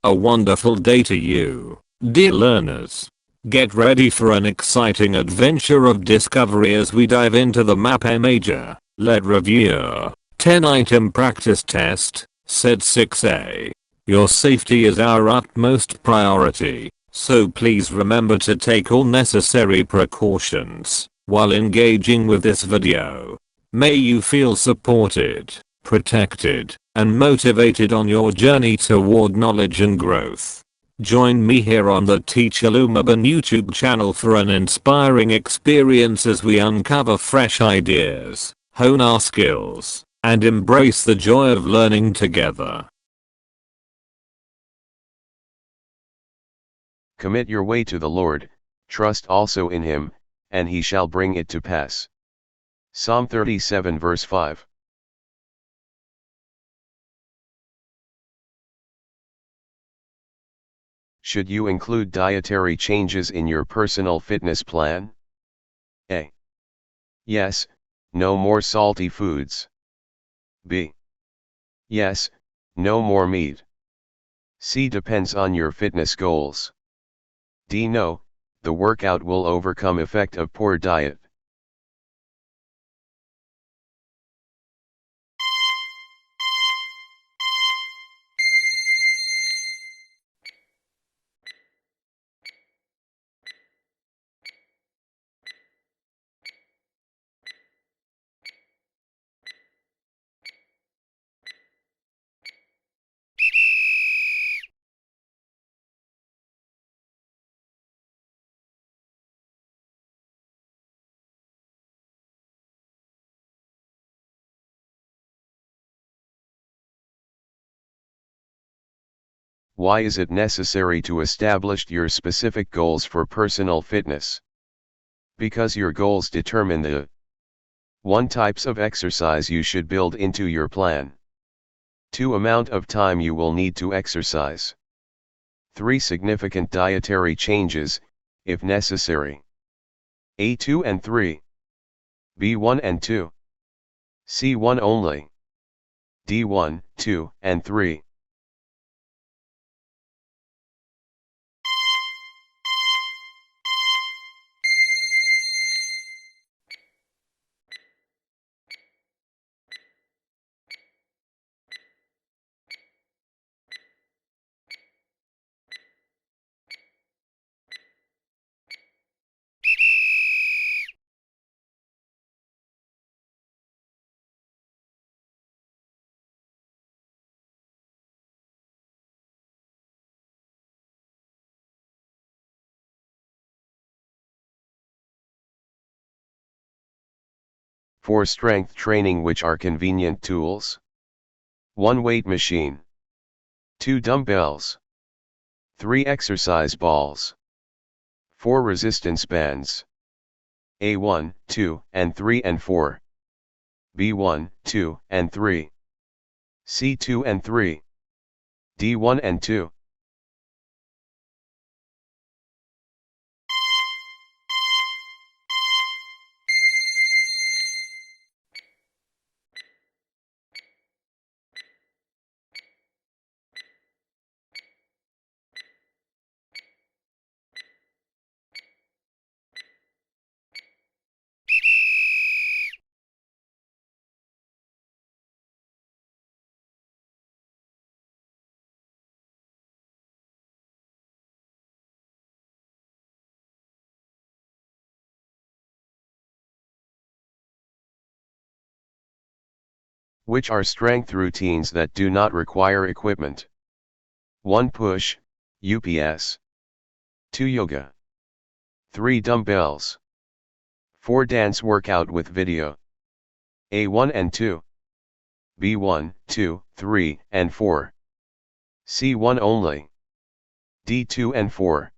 A wonderful day to you, dear learners. Get ready for an exciting adventure of discovery as we dive into the MAPEH Major Lead Review 10-item practice test, set 6A. Your safety is our utmost priority, so please remember to take all necessary precautions while engaging with this video. May you feel supported, protected, and motivated on your journey toward knowledge and growth. Join me here on the Teacher Lumaban YouTube channel for an inspiring experience as we uncover fresh ideas, hone our skills, and embrace the joy of learning together. Commit your way to the Lord, trust also in him, and he shall bring it to pass. Psalm 37 verse 5. Should you include dietary changes in your personal fitness plan? A. Yes, no more salty foods. B. Yes, no more meat. C. Depends on your fitness goals. D. No, the workout will overcome effect of poor diet. Why is it necessary to establish your specific goals for personal fitness? Because your goals determine the 1. Types of exercise you should build into your plan. 2. Amount of time you will need to exercise. 3. Significant dietary changes, if necessary. A2 and 3. B1 and 2. C1 only. D1, 2, and 3. For strength training, which are convenient tools? 1. Weight machine. 2. Dumbbells. 3. Exercise balls. 4. Resistance bands. A1, 2, and 3 and 4. B1, 2, and 3. C2 and 3. D1 and 2. Which are strength routines that do not require equipment? 1. Push, UPS. 2. Yoga. 3. Dumbbells. 4. Dance workout with video. A1 and 2. B1, 2, 3, and 4. C1 only. D2 and 4.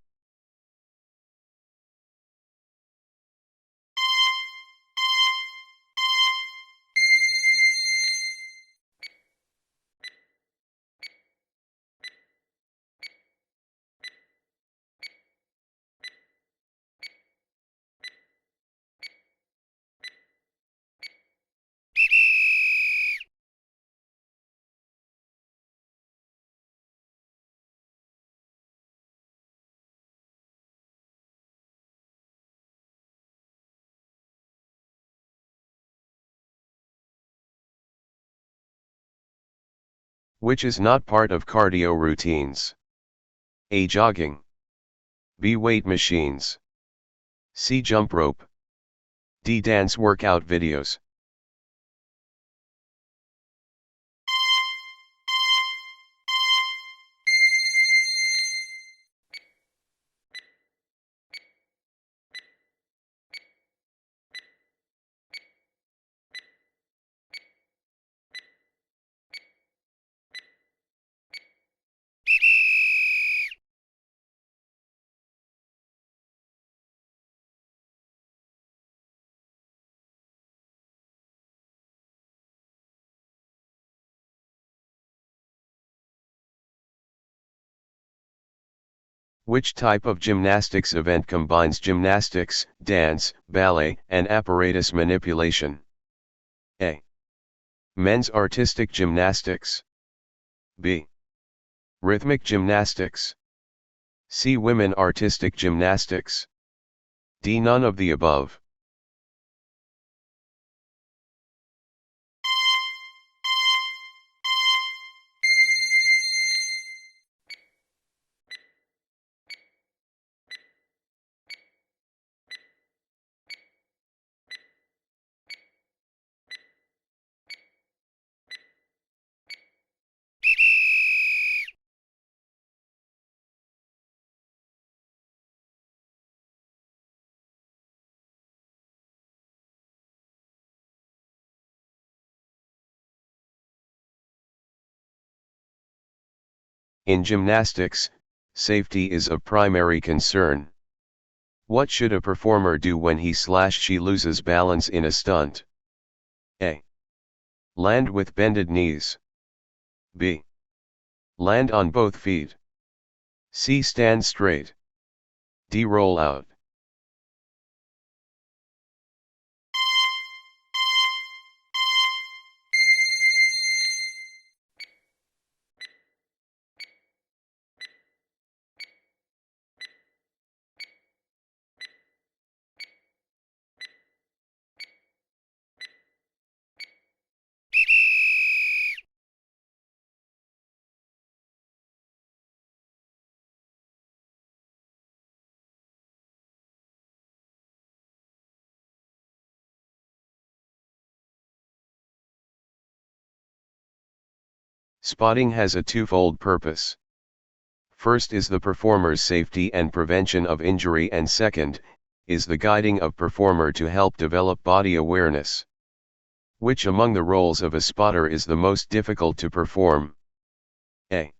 Which is not part of cardio routines? A. Jogging. B. Weight machines. C. Jump rope. D. Dance workout videos. Which type of gymnastics event combines gymnastics, dance, ballet, and apparatus manipulation? A. Men's artistic gymnastics. B. Rhythmic gymnastics. C. Women artistic gymnastics. D. None of the above. In gymnastics, safety is a primary concern. What should a performer do when he/she loses balance in a stunt? A. Land with bended knees. B. Land on both feet. C. Stand straight. D. Roll out. Spotting has a twofold purpose. First is the performer's safety and prevention of injury, and second, is the guiding of performer to help develop body awareness. Which among the roles of a spotter is the most difficult to perform? A.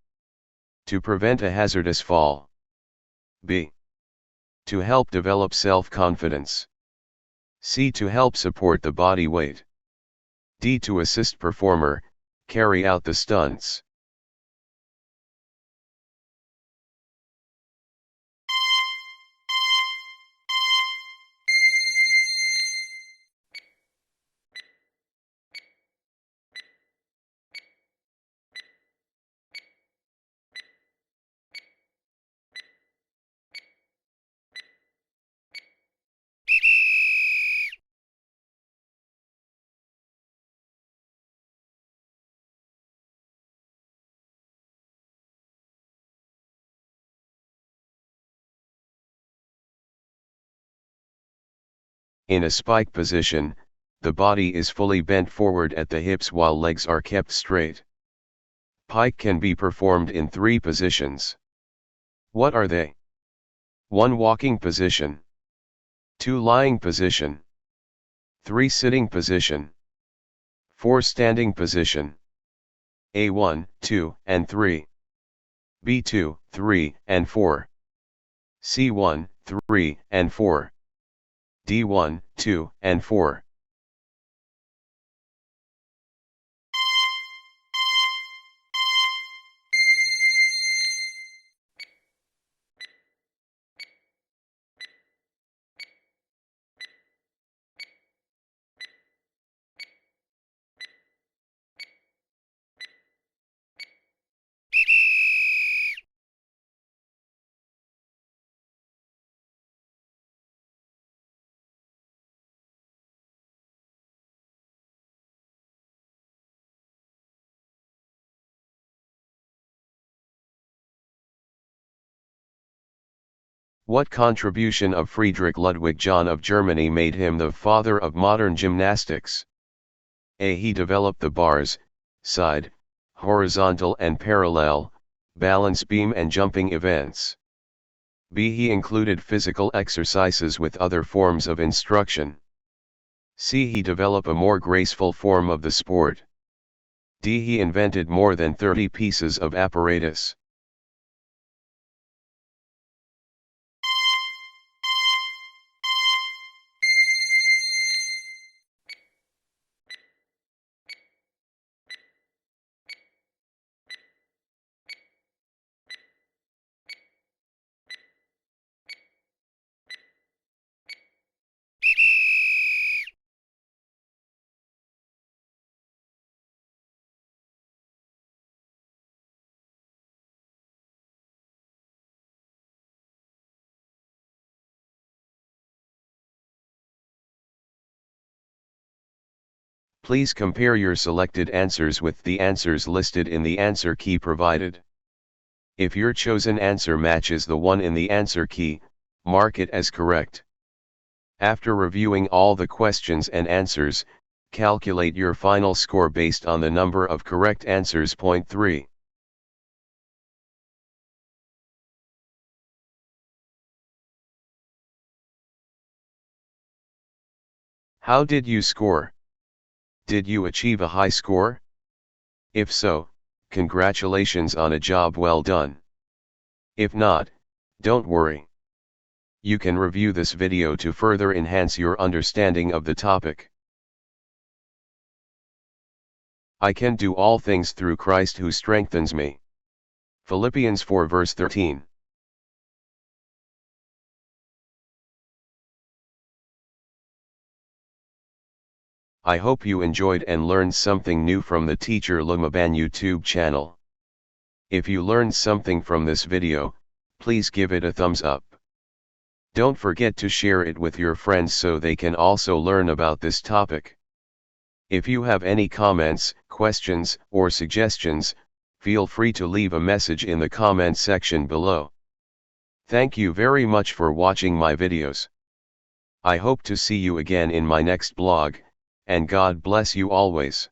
To prevent a hazardous fall. B. To help develop self-confidence. C. To help support the body weight. D. To assist performer carry out the stunts. In a spike position, the body is fully bent forward at the hips while legs are kept straight. Pike can be performed in 3 positions. What are they? 1. Walking position. 2. Lying position. 3. Sitting position. 4. Standing position. A1, 2, and 3. B2, 3, and 4. C1, 3, and 4. D1, 2, and 4. What contribution of Friedrich Ludwig John of Germany made him the father of modern gymnastics? A. He developed the bars, side, horizontal and parallel, balance beam and jumping events. B. He included physical exercises with other forms of instruction. C. He developed a more graceful form of the sport. D. He invented more than 30 pieces of apparatus. Please compare your selected answers with the answers listed in the answer key provided. If your chosen answer matches the one in the answer key, mark it as correct. After reviewing all the questions and answers, calculate your final score based on the number of correct answers. Point 3. How did you score? Did you achieve a high score? If so, congratulations on a job well done. If not, don't worry. You can review this video to further enhance your understanding of the topic. I can do all things through Christ who strengthens me. Philippians 4 verse 13. I hope you enjoyed and learned something new from the Teacher Lumaban YouTube channel. If you learned something from this video, please give it a thumbs up. Don't forget to share it with your friends so they can also learn about this topic. If you have any comments, questions, or suggestions, feel free to leave a message in the comment section below. Thank you very much for watching my videos. I hope to see you again in my next blog, and God bless you always.